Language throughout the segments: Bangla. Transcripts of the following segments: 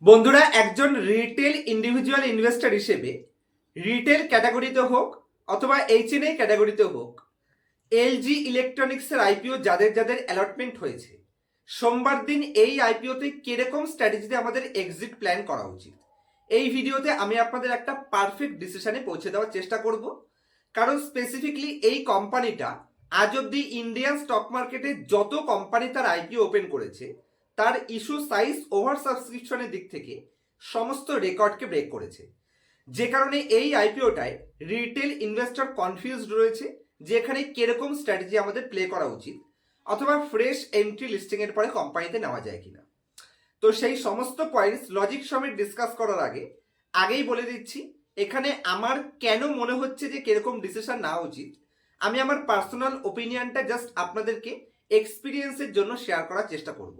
বন্ধুরা, একজন রিটেল ইন্ডিভিজুয়াল ইনভেস্টর হিসেবে রিটেল ক্যাটাগরিতে হোক অথবা এইচএনআই ক্যাটাগরিতে হোক, এলজি ইলেকট্রনিক্সের আইপিও যাদের যাদের অ্যালটমেন্ট হয়েছে, সোমবার দিন এই আইপিওতে কিরকম স্ট্র্যাটেজিতে আমাদের এক্সিট প্ল্যান করা উচিত, এই ভিডিওতে আমি আপনাদের একটা পারফেক্ট ডিসিশনে পৌঁছে দেওয়ার চেষ্টা করব। কারণ স্পেসিফিকলি এই কোম্পানিটা আজ অব্দি ইন্ডিয়ান স্টক মার্কেটে যত কোম্পানি তার আইপিও ওপেন করেছে, তার ইস্যু সাইজ ওভার সাবস্ক্রিপশনের দিক থেকে সমস্ত রেকর্ডকে ব্রেক করেছে। যে কারণে এই আইপিওটায় রিটেল ইনভেস্টর কনফিউজড রয়েছে যে এখানে কিরকম স্ট্র্যাটেজি আমাদের প্লে করা উচিত, অথবা ফ্রেশ এন্ট্রি লিস্টিংয়ের পরে কোম্পানিতে নেওয়া যায় কিনা। তো সেই সমস্ত পয়েন্টস লজিক সমেত ডিসকাস করার আগেই বলে দিচ্ছি, এখানে আমার কেন মনে হচ্ছে যে কিরকম ডিসিশন নেওয়া উচিত, আমি আমার পার্সোনাল ওপিনিয়নটা জাস্ট আপনাদেরকে এক্সপিরিয়েন্সের জন্য শেয়ার করার চেষ্টা করব।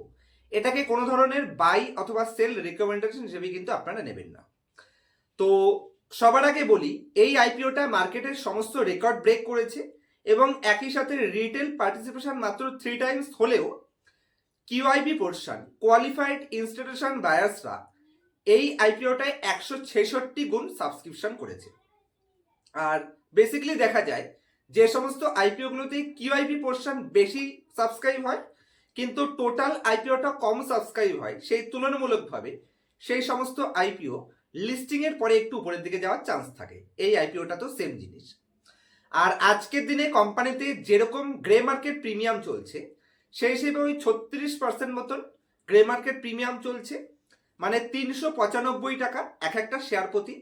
এটাকে কোনো ধরনের বাই অথবা সেল রিকমেন্ডেশন হিসেবে কিন্তু আপনারা নেবেন না। তো সবার আগে বলি, এই আইপিওটা মার্কেটের সমস্ত রেকর্ড ব্রেক করেছে এবং একই সাথে রিটেল পার্টিসিপেশন মাত্র 3 টাইমস হলেও কিউআইবি পোর্শন কোয়ালিফাইড ইনস্টিটিউশন বায়ার্সরা এই আইপিওটায় 166 গুণ সাবস্ক্রিপশন করেছে। আর বেসিক্যালি দেখা যায় যে সমস্ত আইপিওগুলোতে কিউআইবি পোর্শন বেশি সাবস্ক্রাইব হয় কিন্তু টোটাল আইপিওটা কম সাবস্ক্রাইব হয়, সেই তুলনামূলকভাবে সেই সমস্ত আইপিও লিস্টিংয়ের পরে একটু উপরের দিকে যাওয়ার চান্স থাকে। এই আইপিওটা তো সেম জিনিস। আর আজকের দিনে কোম্পানিতে যেরকম গ্রে মার্কেট প্রিমিয়াম চলছে, সেই হিসেবে ওই 36% মতন গ্রে মার্কেট প্রিমিয়াম চলছে, মানে 395 টাকা এক একটা শেয়ার প্রতি,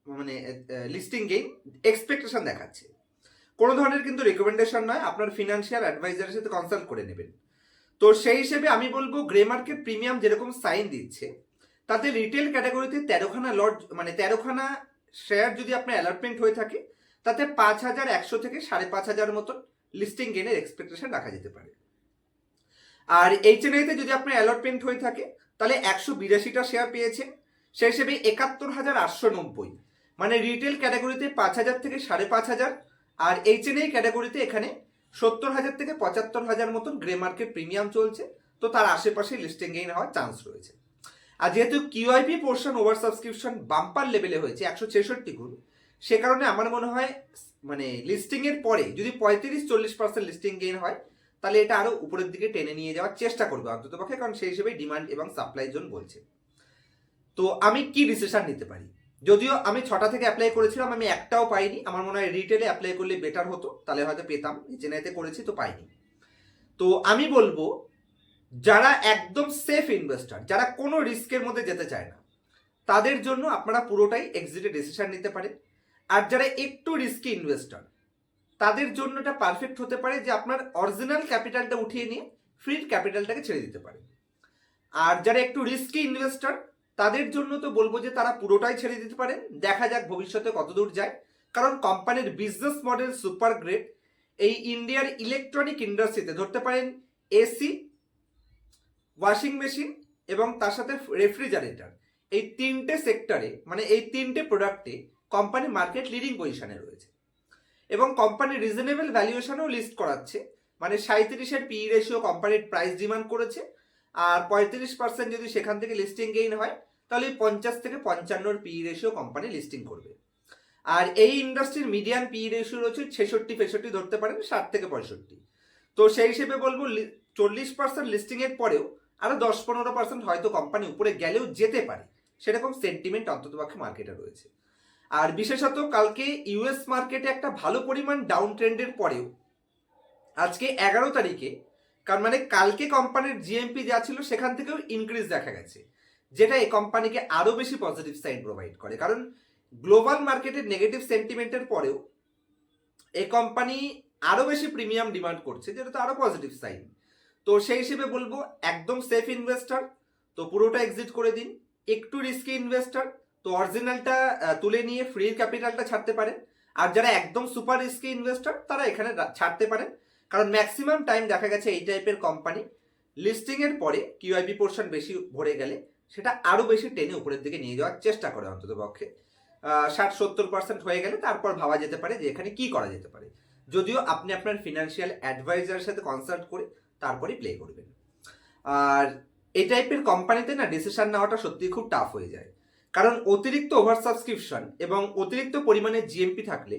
মানে লিস্টিং গেইন এক্সপেকটেশন দেখাচ্ছে। কোনো ধরনের কিন্তু রেকমেন্ডেশন নয়, আপনার ফিনান্সিয়াল অ্যাডভাইজারের সাথে কনসাল্ট করে নেবেন। তো সেই হিসেবে আমি বলবো গ্রে মার্কেট প্রিমিয়াম যেরকম সাইন দিচ্ছে, তাতে রিটেল ক্যাটাগরিতে 13খানা লট, মানে 13খানা শেয়ার যদি আপনার অ্যালটমেন্ট হয়ে থাকে, তাতে 5100 থেকে 5500 মতন লিস্টিং গেনের এক্সপেকটেশন রাখা যেতে পারে। আর এইচএনআইতে যদি আপনার অ্যালটমেন্ট হয়ে থাকে, তাহলে 182টা শেয়ার পেয়েছে, সেই হিসেবে 71,890, মানে রিটেল ক্যাটাগরিতে 5000 থেকে 5500, আর এইচএনআই ক্যাটাগরিতে এখানে 70,000 থেকে 75,000 মতন গ্রে মার্কেট প্রিমিয়াম চলছে। তো তার আশেপাশে লিস্টিং গেইন হওয়ার চান্স রয়েছে। আর যেহেতু QIP portion over subscription bumper লেভেলে হয়েছে 166 গুণ, সে কারণে আমার মনে হয় মানে লিস্টিংয়ের পরে যদি 35-40% লিস্টিং গেইন হয়, তাহলে এটা আরো উপরের দিকে টেনে নিয়ে যাওয়ার চেষ্টা করবে অন্তত পক্ষে, কারণ সেই হিসেবে ডিমান্ড এবং সাপ্লাই জোন বলছে। তো আমি কি ডিসিশন নিতে পারি? যদিও আমি 6টা থেকে অ্যাপ্লাই করেছিলাম, আমি একটাও পাইনি। আমার মনে হয় রিটেলে অ্যাপ্লাই করলে বেটার হতো, তাহলে হয়তো পেতাম। চেন্নাইতে করেছি তো পাইনি। তো আমি বলবো, যারা একদম সেফ ইনভেস্টর, যারা কোনো রিস্কের মধ্যে যেতে চায় না, তাদের জন্য আপনারা পুরোটাই এক্সিটের ডিসিশন নিতে পারেন। আর যারা একটু রিস্কি ইনভেস্টর, তাদের জন্য এটা পারফেক্ট হতে পারে যে আপনার অরিজিনাল ক্যাপিটালটা উঠিয়ে নিয়ে ফ্রি ক্যাপিটালটাকে ছেড়ে দিতে পারে। আর যারা একটু রিস্কি ইনভেস্টর, তাদের জন্য তো বলবো যে তারা পুরোটাই ছেড়ে দিতে পারেন, দেখা যাক ভবিষ্যতে কতদূর যায়। কারণ কোম্পানির বিজনেস মডেল সুপার গ্রেট। এই ইন্ডিয়ার ইলেকট্রনিক ইন্ডাস্ট্রিতে ধরতে পারেন এসি, ওয়াশিং মেশিন এবং তার সাথে রেফ্রিজারেটর, এই 3টে সেক্টরে, মানে এই 3টে প্রোডাক্টে কোম্পানি মার্কেট লিডিং পজিশনে রয়েছে এবং কোম্পানি রিজনেবল ভ্যালুয়েশনও লিস্ট করাচ্ছে। মানে 37-এর পিই রেশিও কোম্পানির প্রাইস ডিমান্ড করেছে, আর 35% যদি সেখান থেকে লিস্টিং গেইন হয়, তাহলে 50 থেকে 55-র পিই রেশিও কোম্পানি লিস্টিং করবে। আর এই ইন্ডাস্ট্রির মিডিয়ান পিই রেশিও রয়েছে 66-65, ধরতে পারেন 60 থেকে 65। তো সেই হিসেবে বলবো 40% লিস্টিংয়ের পরেও আরো 10-15% হয়তো কোম্পানি উপরে গেলেও যেতে পারে, সেরকম সেন্টিমেন্ট অন্ততপক্ষে মার্কেটে রয়েছে। আর বিশেষত কালকে ইউএস মার্কেটে একটা ভালো পরিমাণ ডাউন ট্রেন্ডের পরেও আজকে 11 তারিখে, কারণ মানে কালকে কোম্পানির জিএমপি যা ছিল সেখান থেকেও ইনক্রিজ দেখা গেছে, যেটা এই কোম্পানিকে আরো বেশি পজিটিভ সাইন প্রোভাইড করে। কারণ গ্লোবাল মার্কেটের নেগেটিভ সেন্টিমেন্টের পরেও এই কোম্পানি আরো বেশি প্রিমিয়াম ডিমান্ড করছে, যেটা তো আরো পজিটিভ সাইন। তো সেই হিসেবে বলবো একদম সেফ ইনভেস্টর তো পুরোটা এক্সিট করে দিন। একটু রিস্কি ইনভেস্টর তো অরিজিনালটা তুলে নিয়ে ফ্রি ক্যাপিটালটা ছাড়তে পারেন। আর যারা একদম সুপার রিস্কি ইনভেস্টর, তারা এখানে ছাড়তে পারেন। কারণ ম্যাক্সিমাম টাইম দেখা গেছে এই টাইপের কোম্পানি লিস্টিং এর পরে কিউআইবি পোর্শন বেশি ভরে গেলে সেটা আরো বেশি টেনে উপরের দিকে নিয়ে যাওয়ার চেষ্টা করে অন্তত পক্ষে। 60-70% হয়ে গেলে তারপর ভাবা যেতে পারে যে এখানে কি করা যেতে পারে, যদিও আপনি আপনার ফিনান্সিয়াল অ্যাডভাইজারের সাথে কনসাল্ট করে তারপরে প্লে করবেন। আর এই টাইপের কোম্পানিতে না ডিসিশন নেওয়াটা সত্যি খুব টাফ হয়ে যায়, কারণ অতিরিক্ত ওভার সাবস্ক্রিপশন এবং অতিরিক্ত পরিমাণে জিএমপি থাকলে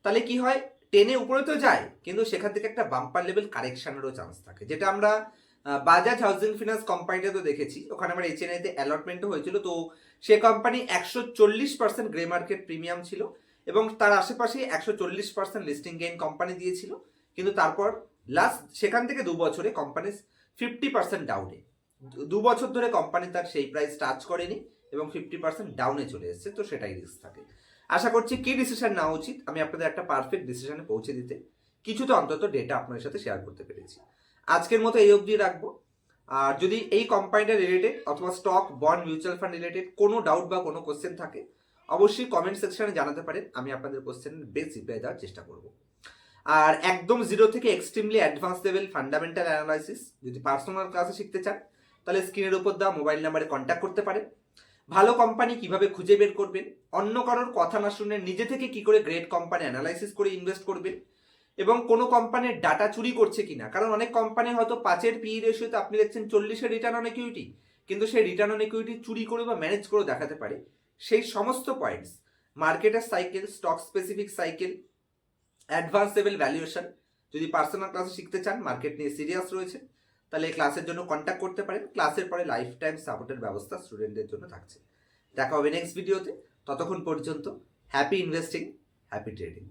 তাহলে কি হয়, টেনে উপরে তো যায় কিন্তু সেখান থেকে একটা বাম্পার লেভেল কারেকশনেরও চান্স থাকে, যেটা আমরা বাজাজ হাউজিং ফিনান্স কোম্পানিটা তো দেখেছি। ওখানে আমার এইচএনআইতে অ্যালটমেন্টও হয়েছিল, তো সে কোম্পানি 140% গ্রে মার্কেট প্রিমিয়াম ছিল এবং তার আশেপাশে 140% লিস্টিং গেইন কোম্পানি দিয়েছিল, কিন্তু তারপর লাস্ট সেখান থেকে 2 বছরে কোম্পানি 50% ডাউনে, 2 বছর ধরে কোম্পানি তার সেই প্রাইস টাচ করেনি এবং 50% ডাউনে চলে এসেছে। তো সেটাই রিস্ক থাকে। আশা করছি কি ডিসিশন নেওয়া উচিত আমি আপনাদের একটা পারফেক্ট ডিসিশনে পৌঁছে দিতে কিছু তো অন্তত ডেটা আপনাদের সাথে শেয়ার করতে পেরেছি। আজকের মতো এই অবধি রাখবো। আর যদি এই কোম্পানিটা রিলেটেড অথবা stock bond mutual fund related কোনো ডাউট বা কোনো কোশ্চেন থাকে অবশ্যই কমেন্ট সেকশনে জানাতে পারেন, আমি আপনাদের কোশ্চেনের বেস্ট রিপ্লাই দেওয়ার চেষ্টা করব। আর একদম জিরো থেকে extremely advance level fundamental analysis যদি পার্সোনাল ক্লাসে শিখতে চান তাহলে স্ক্রিনের উপর দেওয়া মোবাইল নাম্বারে কন্ট্যাক্ট করতে পারেন। ভালো কোম্পানি কিভাবে খুঁজে বের করবেন, অন্য কারোর কথা না শুনে নিজে থেকে কি করে গ্রেট কোম্পানি অ্যানালাইসিস করে ইনভেস্ট করবেন, এবং কোনো কোম্পানির ডাটা চুরি করছে কিনা, কারণ অনেক কোম্পানি হয়তো 5-এর PE রেশিওতে আপনি দেখছেন 40-এর রিটার্ন অন ইকুইটি, কিন্তু সেই রিটার্ন অন ইকুইটি চুরি করে বা ম্যানেজ করে দেখাতে পারে। সেই সমস্ত পয়েন্টস, মার্কেটের cycle, stock specific cycle, advance level valuation যদি পার্সোনাল ক্লাসে শিখতে চান, মার্কেট নিয়ে সিরিয়াস রয়েছে, তাহলে এই ক্লাসের জন্য কন্ট্যাক্ট করতে পারেন। ক্লাসের পরে লাইফ টাইম সাপোর্টের ব্যবস্থা স্টুডেন্টদের জন্য থাকছে। দেখা হবে নেক্সট ভিডিওতে, ততক্ষণ পর্যন্ত হ্যাপি ইনভেস্টিং, হ্যাপি ট্রেডিং।